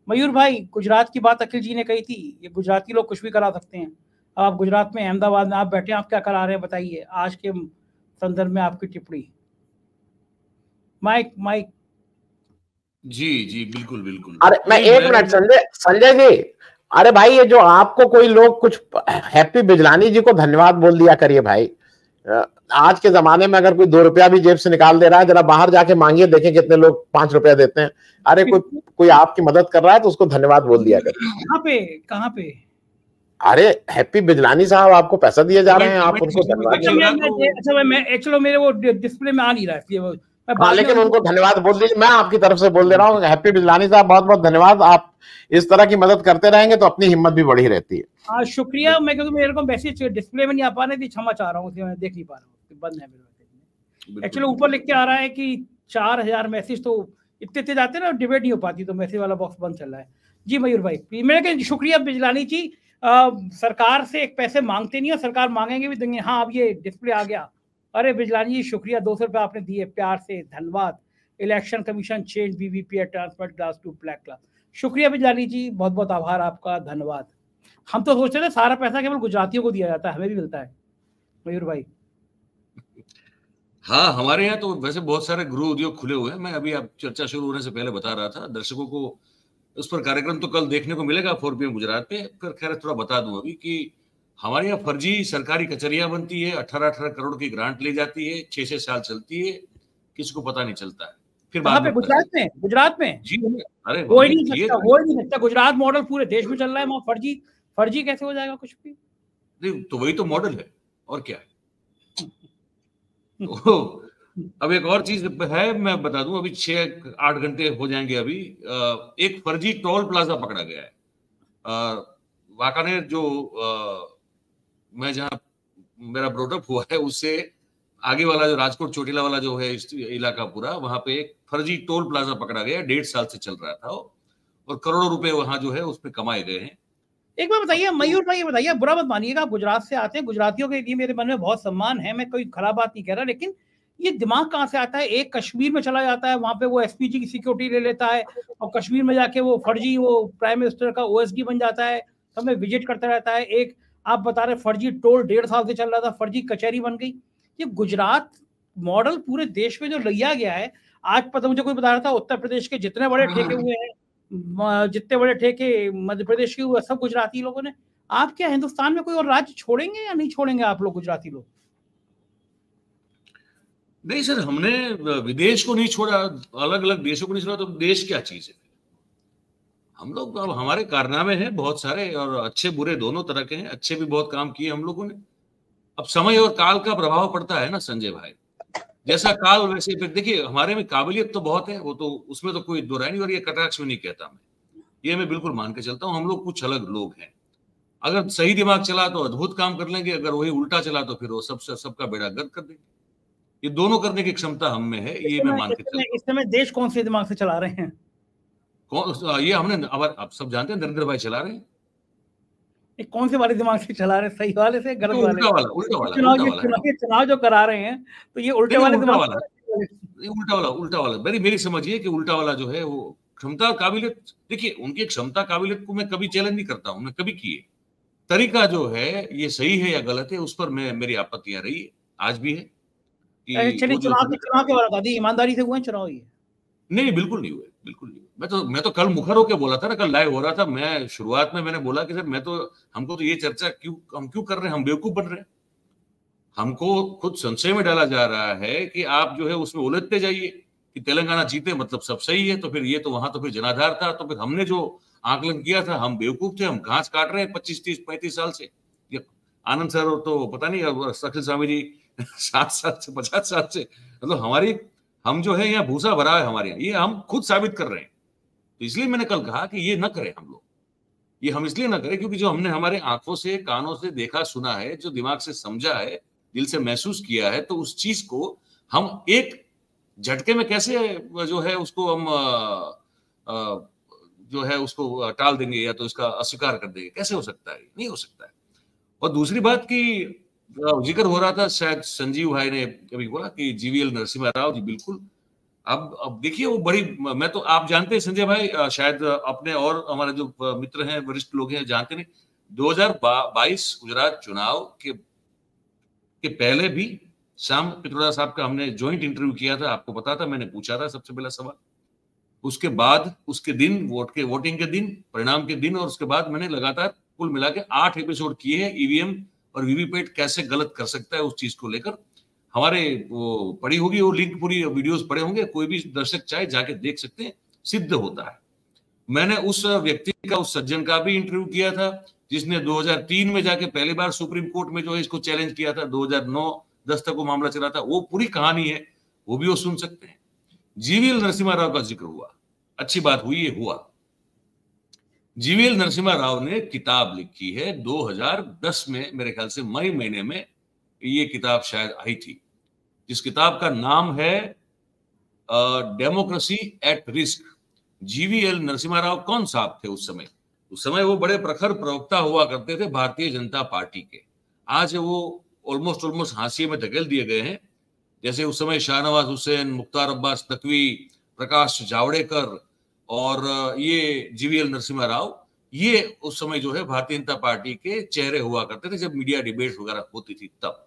मयूर भाई, गुजरात की बात अखिल जी ने कही थी, ये गुजराती लोग कुछ भी करा सकते हैं। आप गुजरात में अहमदाबाद में आप बैठे हैं, आप क्या करा रहे हैं बताइए आज के संदर्भ में आपकी टिप्पणी। Mic mic. जी जी बिल्कुल बिल्कुल। अरे मैं एक मिनट संजय जी, अरे भाई ये जो आपको कोई लोग कुछ हैप्पी बिजलानी जी को धन्यवाद बोल दिया करिए भाई। आज के जमाने में अगर कोई 2 रुपया भी जेब से निकाल दे रहा है, जरा बाहर जाके मांगिए, देखें कितने लोग 5 रुपया देते हैं। अरे कोई आपकी मदद कर रहा है तो उसको धन्यवाद बोल दिया करिए। कहाँ पे? अरे हैप्पी बिजलानी साहब आपको पैसा दिए जा रहे हैं, आप उनको धन्यवाद। अच्छा मैं चलो मेरे वो डिस्प्ले में आ नहीं रहा है, हाँ, लेकिन उनको धन्यवाद बोल दीजिए। मैं आपकी तरफ से बोल दे रहा हूँ, हैप्पी बिजलानी साहब बहुत बहुत धन्यवाद। आप इस तरह की मदद करते रहेंगे तो अपनी हिम्मत भी बढ़ी रहती है। हाँ शुक्रिया। मैं क्योंकि मेरे को मैसेज डिस्प्ले में नहीं आ पा रही थी, क्षमा चाह रहा हूँ, मैं देख नहीं पा रहा हूँ, बंद है मेरे। एक्चुअली ऊपर लिख के आ रहा है कि 4000 मैसेज, तो इतने जाते हैं ना, डिबेट नहीं हो पाती, तो मैसेज वाला बॉक्स बंद चल रहा है। जी मयूर भाई, मैंने कहा शुक्रिया बिजलानी जी। सरकार से एक पैसे मांगते नहीं, और सरकार मांगेंगे भी देंगे। हाँ अब ये डिस्प्ले आ गया। अरे बिजलानी जी शुक्रिया, 200 रुपये आपने दिए, प्यार से धन्यवाद। Election commission change BVP transfer class to black class. शुक्रिया बिजलानी जी, बहुत बहुत आभार आपका, धन्यवाद। हम तो सोचते थे सारा पैसा केवल गुजरातियों को दिया जाता है, हमें भी मिलता है। मयूर भाई हाँ, हमारे यहाँ तो वैसे बहुत सारे गृह उद्योग खुले हुए हैं। मैं अभी आप चर्चा शुरू होने से पहले बता रहा था दर्शकों को, उस पर कार्यक्रम तो कल देखने को मिलेगा 4 PM गुजरात पे। फिर खैर थोड़ा बता दूं अभी कि हमारे यहाँ फर्जी सरकारी कचहरियां बनती है, 18-18 करोड़ की ग्रांट ली जाती है, 6-6 साल चलती है, किसी को पता नहीं चलता है। फिर बाद में गुजरात में जी, अरे हो ही नहीं सकता। गुजरात मॉडल पूरे देश में चल रहा है, वहाँ फर्जी कैसे हो जाएगा कुछ भी? नहीं तो वही तो मॉडल है, और क्या तो अब एक और चीज है, मैं बता दूं, अभी 6-8 घंटे हो जाएंगे अभी, एक फर्जी टोल प्लाजा पकड़ा गया है वाकानेर, जो मैं जहां मेरा ब्रोडअप हुआ है उससे आगे वाला जो राजकोट चोटीला वाला जो है इलाका पूरा, वहां पे एक फर्जी टोल प्लाजा पकड़ा गया, 1.5 साल से चल रहा था और करोड़ों रुपए वहां जो है उसमें कमाए गए हैं। एक बार बताइए मयूर भाई, बताइए, बुरा मत मानिएगा, आप गुजरात से आते हैं, गुजरातियों के लिए मेरे मन में बहुत सम्मान है, मैं कोई खराब बात नहीं कह रहा, लेकिन ये दिमाग कहाँ से आता है? एक कश्मीर में चला जाता है, वहां पे वो एसपीजी की सिक्योरिटी ले लेता है, और कश्मीर में जाके वो फर्जी वो प्राइम मिनिस्टर का ओएसडी बन जाता है, हमें विजिट करता रहता है। एक आप बता रहे फर्जी टोल 1.5 साल से चल रहा था, फर्जी कचहरी बन गई। ये गुजरात मॉडल पूरे देश में जो लिया गया है, आज पता मुझे कोई बता रहा था उत्तर प्रदेश के जितने बड़े ठेके हुए हैं, जितने बड़े ठेके मध्य प्रदेश के हुए, सब गुजराती लोगों ने। आप क्या हिंदुस्तान में कोई और राज्य छोड़ेंगे या नहीं छोड़ेंगे आप लोग, गुजराती लोग? नहीं सर, हमने विदेश को नहीं छोड़ा, अलग अलग देशों को नहीं छोड़ा, तो देश क्या चीज है? हम लोग, अब हमारे कारनामे हैं बहुत सारे, और अच्छे बुरे दोनों तरह के हैं, अच्छे भी बहुत काम किए हम लोगों ने। अब समय और काल का प्रभाव पड़ता है ना संजय भाई, जैसा काल वैसे। फिर देखिए, हमारे में काबिलियत तो बहुत है, वो तो उसमें तो कोई दो राय नहीं, और ये कटाक्ष में नहीं कहता मैं, ये मैं बिल्कुल मान के चलता हूँ। हम लोग कुछ अलग लोग हैं, अगर सही दिमाग चला तो अद्भुत काम कर लेंगे, अगर वही उल्टा चला तो फिर वो सबका बेड़ा गर्क कर देंगे। ये दोनों करने की क्षमता हम में है, ये मैं मान के चलता हूँ। इस समय देश कौन से दिमाग से चला रहे हैं? ये हमने, अब आप सब जानते हैं, नरेंद्र भाई चला रहे हैं। कौन से वाले दिमाग से चला रहे हैं? सही वाले से, गलत वाले? चुनाव जो करा रहे हैं, तो ये उल्टे वाले दिमाग वाला, उल्टा वाला। मेरी समझिए कि उल्टा वाला जो है वो क्षमता काबिलियत, देखिए उनकी क्षमता काबिलियत को मैं कभी चैलेंज नहीं करता हूं, मैं कभी किए, तरीका जो है ये सही है या गलत है उस पर मेरी आपत्तियां रही है, आज भी है। चुनाव के बाद ईमानदारी से हुए चुनाव? ये नहीं, बिल्कुल नहीं हुए, बिल्कुल नहीं। मैं तो कल मुखर होकर बोला था ना, कल लाइव हो रहा था, मैं शुरुआत में मैंने बोला कि सर हमको तो ये चर्चा हम क्यों कर रहे हैं, हम बेवकूफ बन रहे हैं। हमको खुद संशय में डाला जा रहा है कि आप जो है उसमें उलझते जाइए कि तेलंगाना जीते मतलब सब सही है, तो फिर ये तो वहां तो फिर जनाधार था, तो फिर हमने जो आकलन किया था हम बेवकूफ थे, हम घास काट रहे हैं 25-30-35 साल से। आनंद सर तो पता नहीं, अखिल स्वामी जी 60 साल से 50 साल से, मतलब हम जो है यहाँ भूसा भरा है हमारे यहाँ, ये हम खुद साबित कर रहे हैं। तो इसलिए मैंने कल कहा कि ये न करें हम लोग, ये हम इसलिए ना करें क्योंकि जो हमने हमारे आंखों से कानों से देखा सुना है, जो दिमाग से समझा है, दिल से महसूस किया है, तो उस चीज को हम एक झटके में कैसे जो है उसको हम जो है उसको टाल देंगे या तो इसका अस्वीकार कर देंगे, कैसे हो सकता है? नहीं हो सकता है। और दूसरी बात की जिक्र हो रहा था, शायद संजीव भाई ने कभी बोला कि जीवीएल नरसिम्हा राव जी, बिल्कुल अब देखिए वो बड़ी, मैं तो, आप जानते हैं संजय भाई, शायद अपने और हमारे जो मित्र हैं, वरिष्ठ लोग हैं, जानते नहीं, 2022 गुजरात चुनाव के पहले भी श्याम पित्रोदा साहब का हमने ज्वाइंट इंटरव्यू किया था, आपको पता था, मैंने पूछा था सबसे पहला सवाल। उसके बाद उसके दिन, वोटिंग के दिन, परिणाम के दिन, और उसके बाद मैंने लगातार कुल मिला के 8 एपिसोड किए हैं ईवीएम और वीवीपैट कैसे गलत कर सकता है, उस चीज को लेकर। हमारे वो पड़ी होगी, वो लिंक, पूरी वीडियोस पड़े होंगे, कोई भी दर्शक चाहे जाके देख सकते हैं, सिद्ध होता है। मैंने उस व्यक्ति का, उस सज्जन का भी इंटरव्यू किया था जिसने 2003 में जाके पहली बार सुप्रीम कोर्ट में जो है इसको चैलेंज किया था। 2009-10 तक वो मामला चला था, वो पूरी कहानी है, वो भी वो सुन सकते हैं। जीवीएल नरसिम्हा राव का जिक्र हुआ, अच्छी बात हुई, ये हुआ। जीवीएल नरसिम्हा राव ने किताब लिखी है 2010 में, मेरे ख्याल से मई महीने में ये किताब शायद आई थी, जिस किताब का नाम है democracy at risk. GVL Narasimha Rao कौन साहब थे उस समय? उस समय वो बड़े प्रखर प्रवक्ता हुआ करते थे भारतीय जनता पार्टी के। आज वो ऑलमोस्ट हाशिए में धकेल दिए गए हैं। जैसे उस समय शाहनवाज हुसैन, मुख्तार अब्बास नकवी, प्रकाश जावड़ेकर और ये जीवीएल नरसिम्हा राव, ये उस समय जो है भारतीय जनता पार्टी के चेहरे हुआ करते थे जब मीडिया डिबेट वगैरह होती थी तब।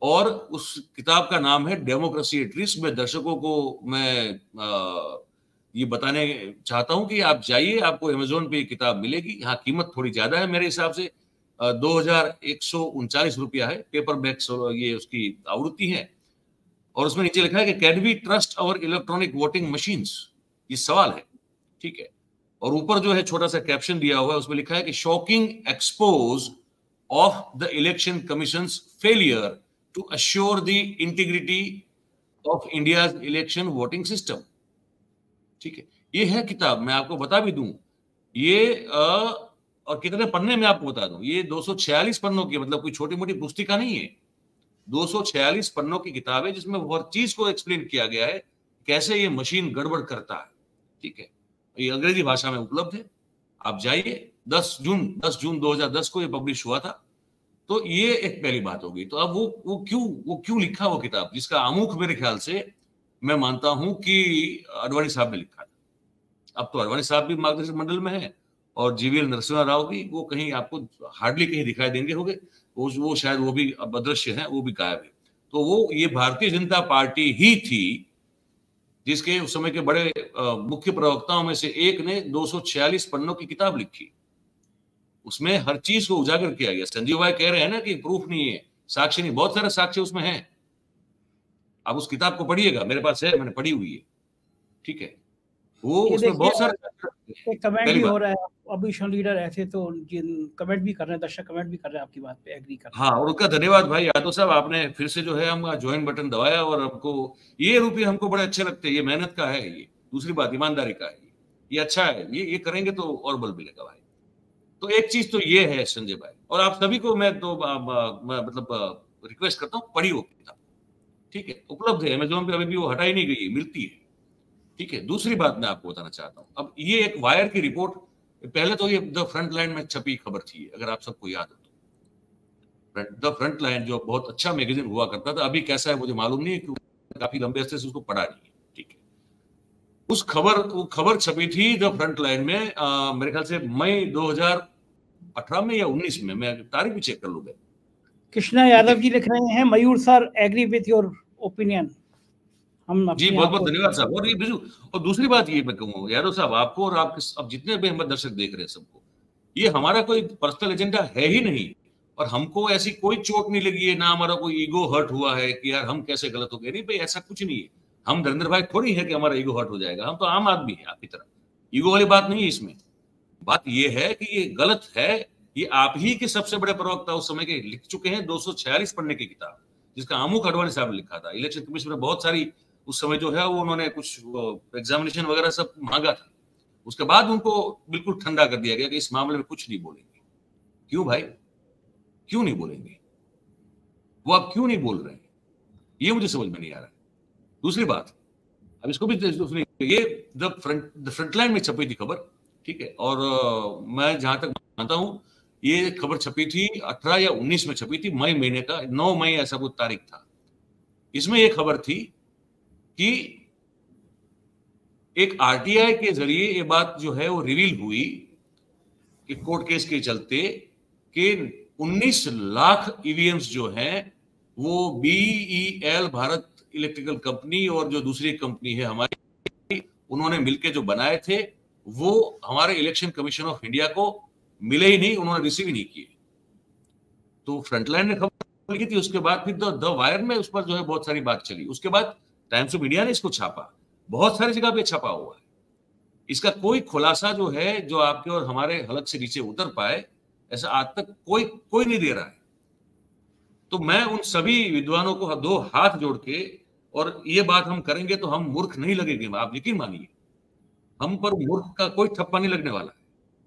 और उस किताब का नाम है डेमोक्रेसी एट रिस्क। में दर्शकों को मैं ये बताने चाहता हूं कि आप जाइए, आपको अमेजोन पे ये किताब मिलेगी। यहाँ कीमत थोड़ी ज्यादा है मेरे हिसाब से, 2139 रुपया है, पेपर बैक ये उसकी आवृत्ति है। और उसमें नीचे लिखा है कि can we trust our electronic voting machines, ये सवाल है, ठीक है। और ऊपर जो है छोटा सा कैप्शन दिया हुआ है, उसमें लिखा है कि shocking expose of the election commission's failure to assure the integrity of India's election voting system, ठीक है। ये है किताब, मैं आपको बता भी दूं ये और कितने पन्ने में आपको बता दूं, ये 246 पन्नों की, मतलब कोई छोटी मोटी पुस्तिका नहीं है, 246 पन्नों की किताब है जिसमें हर चीज को एक्सप्लेन किया गया है कैसे ये मशीन गड़बड़ करता है, ठीक है। ये अंग्रेजी भाषा में उपलब्ध है, आप जाइए। 10 जून 2010 को ये पब्लिश हुआ था। तो ये एक पहली बात होगी। तो अब वो क्यों लिखा वो किताब, जिसका आमुख मेरे ख्याल से मैं मानता हूं कि अडवाणी साहब ने लिखा था। अब तो अडवाणी साहब भी मार्गदर्शक मंडल में है और जीवीएल नरसिम्हा राव भी, वो कहीं आपको हार्डली कहीं दिखाई देंगे होंगे, वो शायद वो भी अब अदृश्य है, वो भी गायब है। तो वो ये भारतीय जनता पार्टी ही थी जिसके उस समय के बड़े मुख्य प्रवक्ताओं में से एक ने 246 पन्नों की किताब लिखी। उसमें हर चीज को उजागर किया गया। संजीव भाई कह रहे हैं ना कि प्रूफ नहीं है, साक्ष्य नहीं, बहुत सारे साक्ष्य उसमें हैं। आप उस किताब को पढ़िएगा, मेरे पास है, मैंने पढ़ी हुई है, ठीक है। वो उसमें बहुत सारे कमेंट भी हो रहा है, अपोजिशन लीडर ऐसे तो कमेंट भी कर रहे हैं, दर्शक कमेंट भी कर रहे हैं, आपकी बात पे एग्री कर रहे हैं। हाँ, और उसका धन्यवाद भाई यादव साहब, आपने फिर से जो है हम ज्वाइन बटन दबाया और हमको ये रुपये हमको बड़े अच्छे लगते हैं। ये मेहनत का है, ये दूसरी बात ईमानदारी का है, ये अच्छा है, ये करेंगे तो और बल मिलेगा भाई। तो एक चीज तो ये है संजय भाई, और आप सभी को मैं तो मतलब रिक्वेस्ट करता हूँ, पढ़ी वो किताब, ठीक है, उपलब्ध है अमेजोन पे, अभी भी वो हटाई नहीं गई, मिलती है, ठीक है। दूसरी बात मैं आपको बताना चाहता हूँ, अब ये एक वायर की रिपोर्ट, पहले तो ये द फ्रंट लाइन में छपी खबर थी, अगर आप सबको याद हो तो। द फ्रंट लाइन जो बहुत अच्छा मैगजीन हुआ करता था, अभी कैसा है मुझे मालूम नहीं है क्योंकि काफी लंबे अरसे से उसको पढ़ा नहीं है, ठीक है। वो खबर छपी थी द फ्रंट लाइन में मेरे ख्याल से मई 2018 में या 19 में, मैं तारीख भी चेक कर लूंगा। कृष्णा यादव जी लिख रहे हैं, Mayur sir agree with your opinion. हम जी बहुत बहुत धन्यवाद साहब। और ये बिल्कुल, और दूसरी बात ये मैं कहूँगा यादव साहब, आपको और आपके अब जितने भी हम दर्शक देख रहे हैं सबको, ये हमारा कोई पर्सनल एजेंडा है ही नहीं, और हमको ऐसी कोई चोट नहीं लगी है, ना हमारा कोई ईगो हर्ट हुआ है कि यार हम कैसे गलत हो गए। नहीं भाई, ऐसा कुछ नहीं है। हम धर्मेंद्र भाई थोड़ी है कि हमारा ईगो हर्ट हो जाएगा, हम तो आम आदमी है आपकी तरह, ईगो वाली बात नहीं है इसमें। बात ये है कि ये गलत है, ये आप ही के सबसे बड़े प्रवक्ता उस समय के लिख चुके हैं 246 पन्ने की किताब, जिसका आमुख अडवाणी साहब ने लिखा था। इलेक्शन कमीशन में बहुत सारी उस समय जो है वो उन्होंने कुछ एग्जामिनेशन वगैरह सब मांगा था, उसके बाद उनको बिल्कुल ठंडा कर दिया गया कि इस मामले में कुछ नहीं बोलेंगे। क्यों भाई, क्यों नहीं बोलेंगे? वो आप क्यों नहीं बोल रहे हैं, ये मुझे समझ में नहीं आ रहा है। दूसरी बात, अब इसको भी ये द फ्रंट लाइन में छपी थी खबर, ठीक है। और मैं जहां तक मानता हूं ये खबर छपी थी 18 या 19 में छपी थी, मई महीने का 9 मई ऐसा कुछ तारीख था। इसमें यह खबर थी कि एक आरटीआई के जरिए ये बात जो है वो रिवील हुई कि कोर्ट केस के चलते कि 19 लाख ईवीएम्स जो हैं वो BEL भारत इलेक्ट्रिकल कंपनी और जो दूसरी कंपनी है हमारी, उन्होंने मिलकर जो बनाए थे वो हमारे इलेक्शन कमीशन ऑफ इंडिया को मिले ही नहीं, उन्होंने रिसीव ही नहीं किए। तो फ्रंटलाइन ने खबर की थी, उसके बाद फिर द वायर में उस पर जो है बहुत सारी बात चली, उसके बाद टाइम्स ऑफ इंडिया ने इसको छापा, बहुत सारी जगह पे छपा हुआ है। इसका कोई खुलासा जो है जो आपके और हमारे हलक से नीचे उतर पाए, ऐसा आज तक कोई नहीं दे रहा है। तो मैं उन सभी विद्वानों को दो हाथ जोड़ के, और ये बात हम करेंगे तो हम मूर्ख नहीं लगेंगे, आप यकीन मानिए, हम पर मूर्ख का कोई ठप्पा नहीं लगने वाला है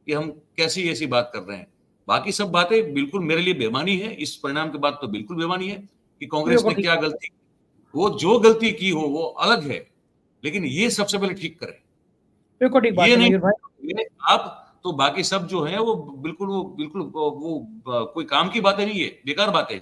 कि हम कैसी ऐसी बात कर रहे हैं। बाकी सब बातें बिल्कुल मेरे लिए बेमानी है, इस परिणाम के बाद तो बिल्कुल बेमानी है कि कांग्रेस ने क्या गलती, वो जो गलती की हो वो अलग है, लेकिन ये सबसे पहले ठीक करें। ये नहीं आप तो बाकी सब जो है वो बिल्कुल वो कोई काम की बातें नहीं है, बेकार बातें।